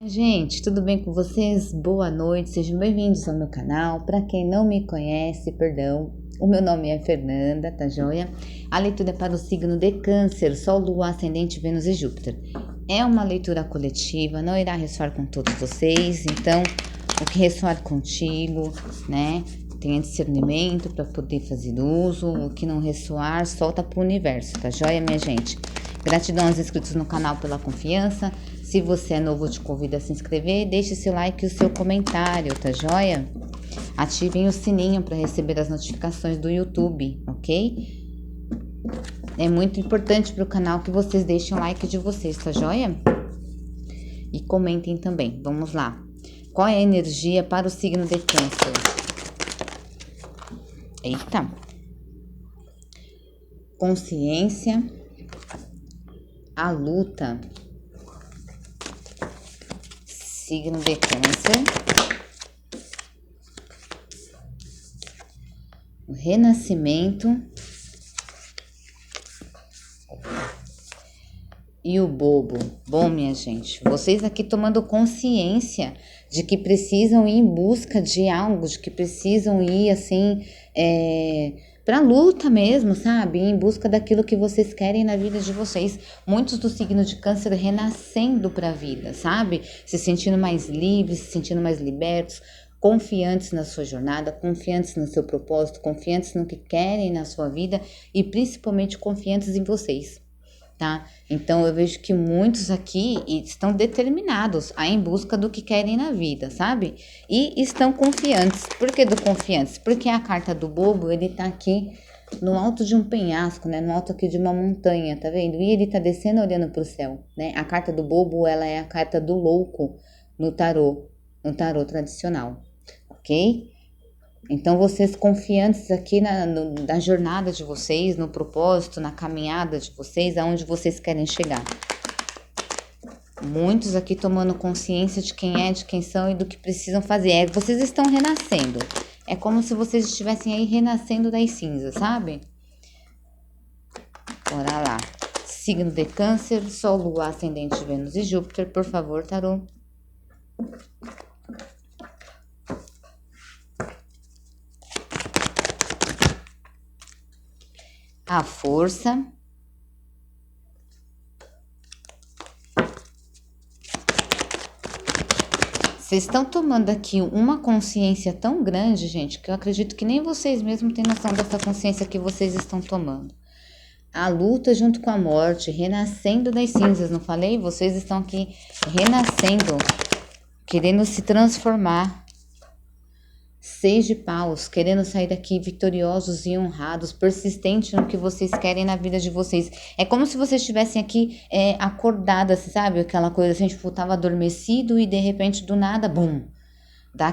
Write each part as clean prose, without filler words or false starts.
Gente, tudo bem com vocês? Boa noite, sejam bem-vindos ao meu canal. Para quem não me conhece, perdão, o meu nome é Fernanda, tá joia? A leitura é para o signo de Câncer, Sol, Lua, Ascendente, Vênus e Júpiter. É uma leitura coletiva, não irá ressoar com todos vocês, então o que ressoar contigo, né? Tenha discernimento para poder fazer uso, o que não ressoar, solta pro universo, tá joia, minha gente? Gratidão aos inscritos no canal pela confiança. Se você é novo, eu te convido a se inscrever, deixe seu like e o seu comentário, tá joia? Ativem o sininho para receber as notificações do YouTube, ok? É muito importante para o canal que vocês deixem o like de vocês, tá joia? E comentem também, vamos lá. Qual é a energia para o signo de Câncer? Eita! Consciência, a luta. Signo de Câncer, o renascimento e o bobo. Bom, minha gente, vocês aqui tomando consciência de que precisam ir em busca de algo, de que precisam ir assim, pra luta mesmo, sabe? Em busca daquilo que vocês querem na vida de vocês. Muitos do signo de Câncer renascendo pra vida, sabe? Se sentindo mais livres, se sentindo mais libertos, confiantes na sua jornada, confiantes no seu propósito, confiantes no que querem na sua vida e principalmente confiantes em vocês. Tá? Então eu vejo que muitos aqui estão determinados a ir em busca do que querem na vida, sabe? E estão confiantes. Por que do confiantes? Porque a carta do bobo, ele tá aqui no alto de um penhasco, né? No alto aqui de uma montanha, tá vendo? E ele tá descendo olhando pro céu, né? A carta do bobo, ela é a carta do louco no tarô tradicional, ok? Então, vocês confiantes aqui na jornada de vocês, no propósito, na caminhada de vocês, aonde vocês querem chegar. Muitos aqui tomando consciência de quem é, de quem são e do que precisam fazer. Vocês estão renascendo. É como se vocês estivessem aí renascendo das cinzas, sabe? Bora lá. Signo de Câncer, Sol, Lua, Ascendente, Vênus e Júpiter. Por favor, tarô. A força. Vocês estão tomando aqui uma consciência tão grande, gente, que eu acredito que nem vocês mesmos têm noção dessa consciência que vocês estão tomando. A luta junto com a morte, renascendo das cinzas, não falei? Vocês estão aqui renascendo, querendo se transformar. 6 de paus, querendo sair daqui vitoriosos e honrados, persistentes no que vocês querem na vida de vocês. É como se vocês estivessem aqui acordadas, sabe? Aquela coisa assim, tipo, tava adormecido e de repente do nada, bum, dá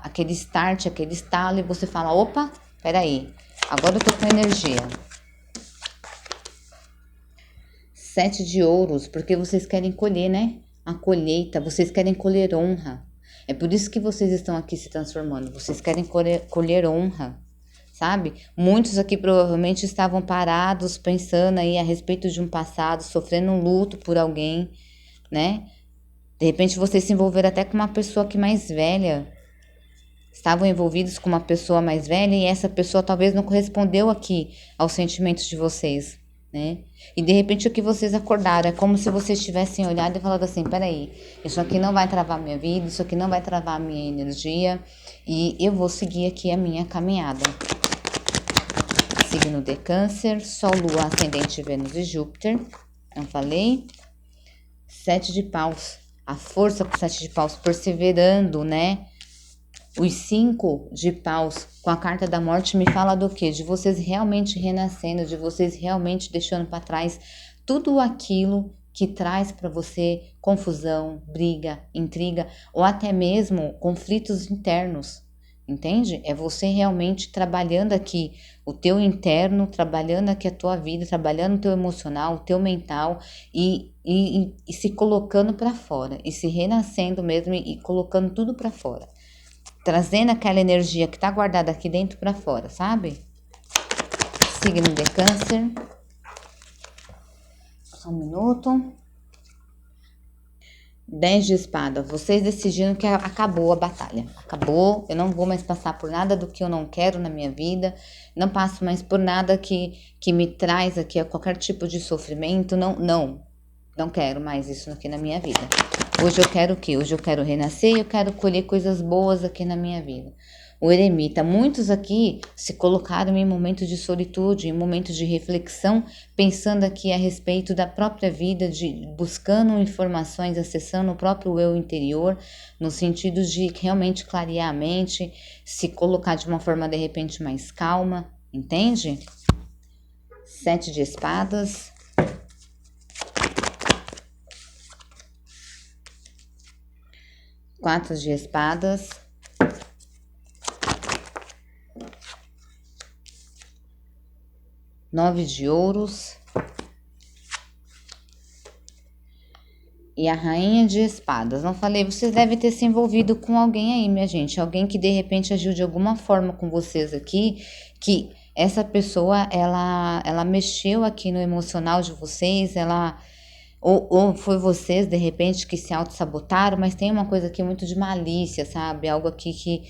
aquele start, aquele estalo e você fala, opa, peraí, agora eu tô com energia. 7 de ouros, porque vocês querem colher, né? A colheita, vocês querem colher honra. É por isso que vocês estão aqui se transformando. Vocês querem colher honra, sabe? Muitos aqui provavelmente estavam parados, pensando aí a respeito de um passado, sofrendo um luto por alguém, né? De repente vocês se envolveram até com uma pessoa que mais velha. Estavam envolvidos com uma pessoa mais velha e essa pessoa talvez não correspondeu aqui aos sentimentos de vocês, né? E de repente o que vocês acordaram é como se vocês tivessem olhado e falado assim, peraí, isso aqui não vai travar minha vida, isso aqui não vai travar minha energia e eu vou seguir aqui a minha caminhada. Signo de Câncer, Sol, Lua, Ascendente, Vênus e Júpiter, não falei? 7 de paus, a força com 7 de paus, perseverando, né? Os 5 de paus com a carta da morte me fala do quê? De vocês realmente renascendo, de vocês realmente deixando para trás tudo aquilo que traz para você confusão, briga, intriga ou até mesmo conflitos internos. Entende? É você realmente trabalhando aqui o teu interno, trabalhando aqui a tua vida, trabalhando o teu emocional, o teu mental e se colocando para fora, e se renascendo mesmo e colocando tudo para fora. Trazendo aquela energia que tá guardada aqui dentro para fora, sabe? Signo de Câncer. Só um minuto. 10 de espada, vocês decidiram que acabou a batalha. Acabou, eu não vou mais passar por nada do que eu não quero na minha vida. Não passo mais por nada que me traz aqui a qualquer tipo de sofrimento. Não quero mais isso aqui na minha vida. Hoje eu quero o quê? Hoje eu quero renascer e eu quero colher coisas boas aqui na minha vida. O eremita, muitos aqui se colocaram em momentos de solitude, em momentos de reflexão, pensando aqui a respeito da própria vida, buscando informações, acessando o próprio eu interior, no sentido de realmente clarear a mente, se colocar de uma forma de repente mais calma, entende? 7 de espadas. Quatro de espadas. 9 de ouros. E a rainha de espadas. Não falei, vocês devem ter se envolvido com alguém aí, minha gente. Alguém que de repente agiu de alguma forma com vocês aqui, que essa pessoa, ela mexeu aqui no emocional de vocês, ou foi vocês, de repente, que se auto-sabotaram, mas tem uma coisa aqui muito de malícia, sabe? Algo aqui que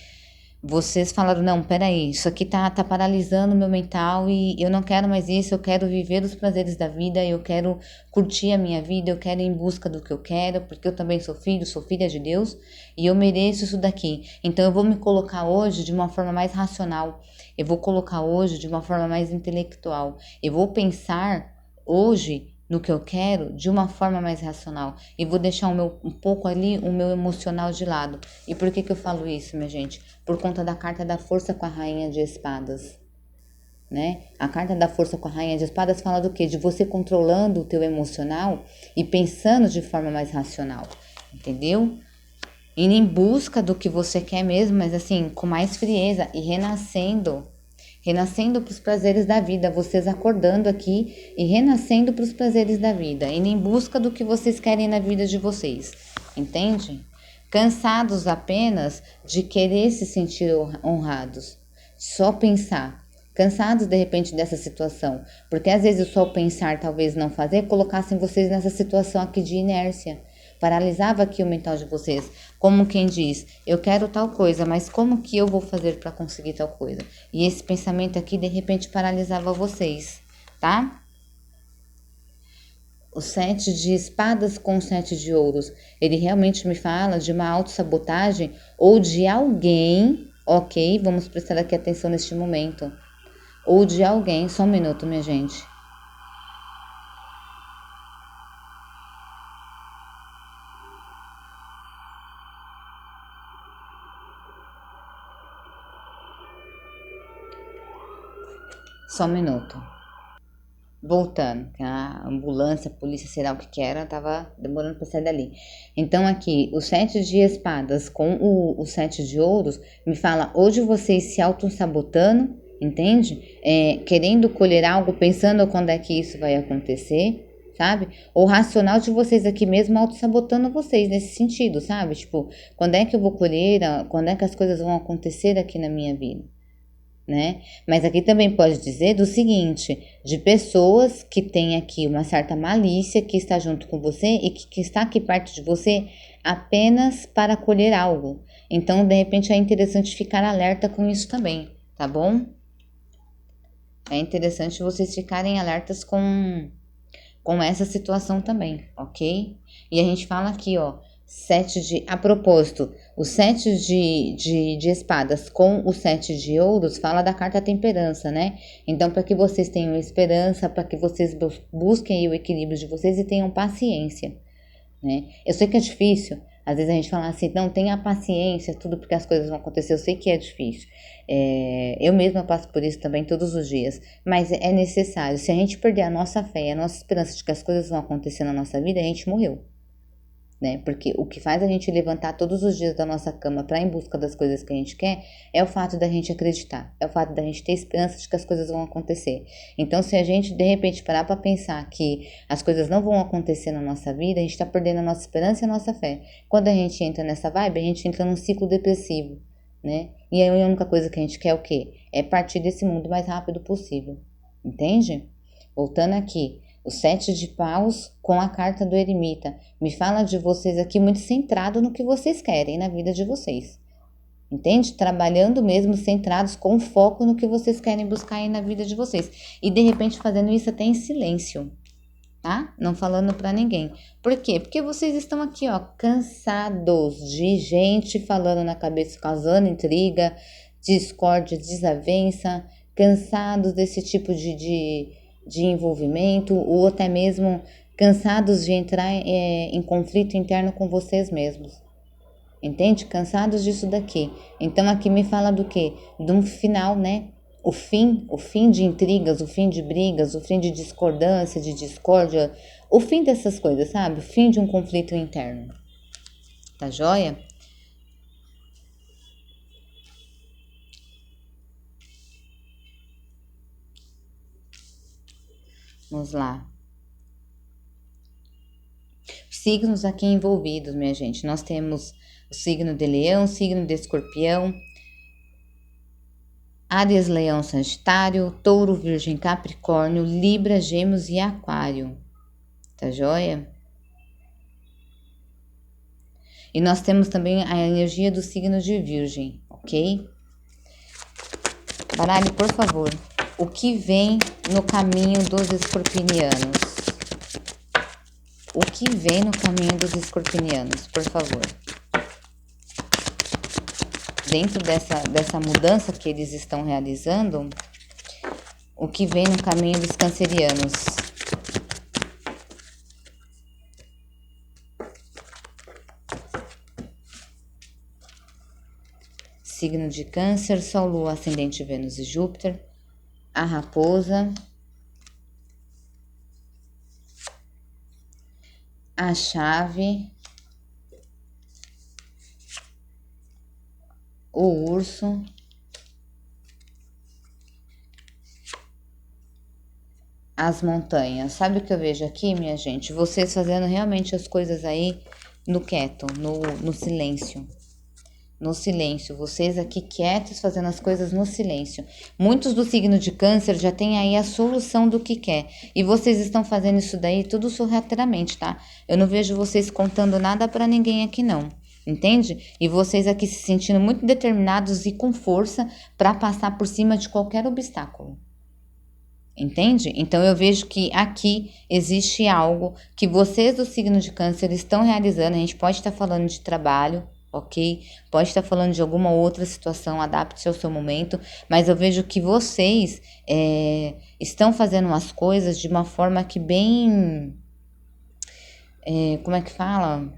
vocês falaram, não, peraí, isso aqui tá paralisando o meu mental e eu não quero mais isso, eu quero viver os prazeres da vida, eu quero curtir a minha vida, eu quero ir em busca do que eu quero, porque eu também sou filha de Deus e eu mereço isso daqui. Então eu vou me colocar hoje de uma forma mais racional, eu vou colocar hoje de uma forma mais intelectual, eu vou pensar hoje no que eu quero de uma forma mais racional e vou deixar um pouco ali o meu emocional de lado. E por que eu falo isso, minha gente? Por conta da carta da força com a rainha de espadas, né? A carta da força com a rainha de espadas fala do quê? De você controlando o teu emocional e pensando de forma mais racional, entendeu? Indo em busca do que você quer mesmo, mas assim, com mais frieza e renascendo para os prazeres da vida, vocês acordando aqui e renascendo para os prazeres da vida, indo em busca do que vocês querem na vida de vocês, entende? Cansados apenas de querer se sentir honrados, só pensar. Cansados de repente dessa situação, porque às vezes só o pensar, talvez não fazer, colocassem vocês nessa situação aqui de inércia, paralisava aqui o mental de vocês, como quem diz, eu quero tal coisa, mas como que eu vou fazer para conseguir tal coisa? E esse pensamento aqui de repente paralisava vocês, tá? O 7 de espadas com o 7 de ouros, ele realmente me fala de uma autossabotagem ou de alguém, ok? Vamos prestar aqui atenção neste momento. Ou de alguém, só um minuto, minha gente. Só um minuto. Voltando, que a ambulância, a polícia, sei lá o que era, tava demorando para sair dali. Então aqui, o 7 de espadas com o 7 de ouros me fala hoje vocês se auto-sabotando, entende? Querendo colher algo, pensando quando é que isso vai acontecer, sabe? O racional de vocês aqui mesmo auto-sabotando vocês nesse sentido, sabe? Tipo, quando é que eu vou colher, quando é que as coisas vão acontecer aqui na minha vida? Né? Mas aqui também pode dizer do seguinte, de pessoas que têm aqui uma certa malícia que está junto com você e que está aqui perto de você apenas para colher algo. Então, de repente, é interessante ficar alerta com isso também, tá bom? É interessante vocês ficarem alertas com essa situação também, ok? E a gente fala aqui, ó, a propósito, o 7 de espadas com o 7 de ouros fala da carta temperança, né? Então, para que vocês tenham esperança, para que vocês busquem o equilíbrio de vocês e tenham paciência, né? Eu sei que é difícil, às vezes a gente fala assim, não, tenha paciência, tudo porque as coisas vão acontecer, eu sei que é difícil. Eu mesma passo por isso também todos os dias, mas é necessário. Se a gente perder a nossa fé, a nossa esperança de que as coisas vão acontecer na nossa vida, a gente morreu. Né? Porque o que faz a gente levantar todos os dias da nossa cama para ir em busca das coisas que a gente quer é o fato da gente acreditar, é o fato da gente ter esperança de que as coisas vão acontecer. Então, se a gente de repente parar para pensar que as coisas não vão acontecer na nossa vida, a gente está perdendo a nossa esperança e a nossa fé. Quando a gente entra nessa vibe, a gente entra num ciclo depressivo, né? E aí a única coisa que a gente quer é o quê? É partir desse mundo o mais rápido possível, entende? Voltando aqui. O 7 de paus com a carta do eremita. Me fala de vocês aqui muito centrado no que vocês querem na vida de vocês. Entende? Trabalhando mesmo, centrados com foco no que vocês querem buscar aí na vida de vocês. E de repente fazendo isso até em silêncio, tá? Não falando pra ninguém. Por quê? Porque vocês estão aqui, ó, cansados de gente falando na cabeça, causando intriga, discórdia, desavença, cansados desse tipo de envolvimento, ou até mesmo cansados de entrar em conflito interno com vocês mesmos. Entende? Cansados disso daqui. Então aqui me fala do quê? De um final, né? O fim de intrigas, o fim de brigas, o fim de discordância, de discórdia, o fim dessas coisas, sabe? O fim de um conflito interno. Tá joia? Vamos lá. Signos aqui envolvidos, minha gente. Nós temos o signo de Leão, signo de Escorpião, Áries, Leão, Sagitário, Touro, Virgem, Capricórnio, Libra, Gêmeos e Aquário. Tá joia? E nós temos também a energia do signo de Virgem, ok? Baralho, por favor, o que vem no caminho dos escorpinianos? O que vem no caminho dos escorpinianos, por favor? Dentro dessa mudança que eles estão realizando, o que vem no caminho dos cancerianos? Signo de Câncer, Sol, Lua, Ascendente, Vênus e Júpiter, a Raposa, a Chave, o Urso, as Montanhas. Sabe o que eu vejo aqui, minha gente? Vocês fazendo realmente as coisas aí no quieto, no silêncio. No silêncio, vocês aqui quietos fazendo as coisas no silêncio. Muitos do signo de Câncer já têm aí a solução do que quer. E vocês estão fazendo isso daí tudo sorrateiramente, tá? Eu não vejo vocês contando nada pra ninguém aqui não. Entende? E vocês aqui se sentindo muito determinados e com força pra passar por cima de qualquer obstáculo. Entende? Então eu vejo que aqui existe algo que vocês do signo de Câncer estão realizando. A gente pode estar falando de trabalho, ok? Pode estar falando de alguma outra situação, adapte-se ao seu momento, mas eu vejo que vocês estão fazendo as coisas de uma forma que bem... como é que fala?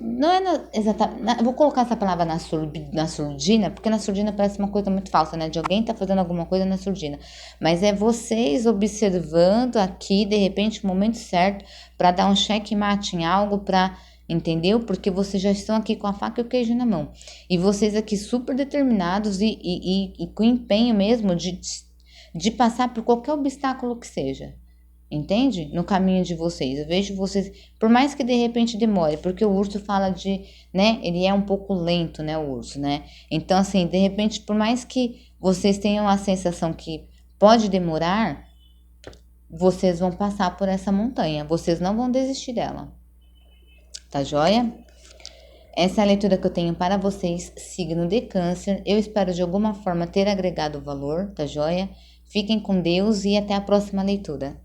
Não é exatamente... Eu vou colocar essa palavra na surdina, porque na surdina parece uma coisa muito falsa, né? De alguém tá fazendo alguma coisa na surdina. Mas é vocês observando aqui, de repente, o momento certo para dar um checkmate em algo, para... Entendeu? Porque vocês já estão aqui com a faca e o queijo na mão. E vocês aqui super determinados e com empenho mesmo de passar por qualquer obstáculo que seja. Entende? No caminho de vocês. Eu vejo vocês, por mais que de repente demore, porque o urso fala de, né? Ele é um pouco lento, né? O urso, né? Então, assim, de repente, por mais que vocês tenham a sensação que pode demorar, vocês vão passar por essa montanha. Vocês não vão desistir dela. Tá joia? Essa é a leitura que eu tenho para vocês, signo de Câncer. Eu espero de alguma forma ter agregado valor, tá joia? Fiquem com Deus e até a próxima leitura.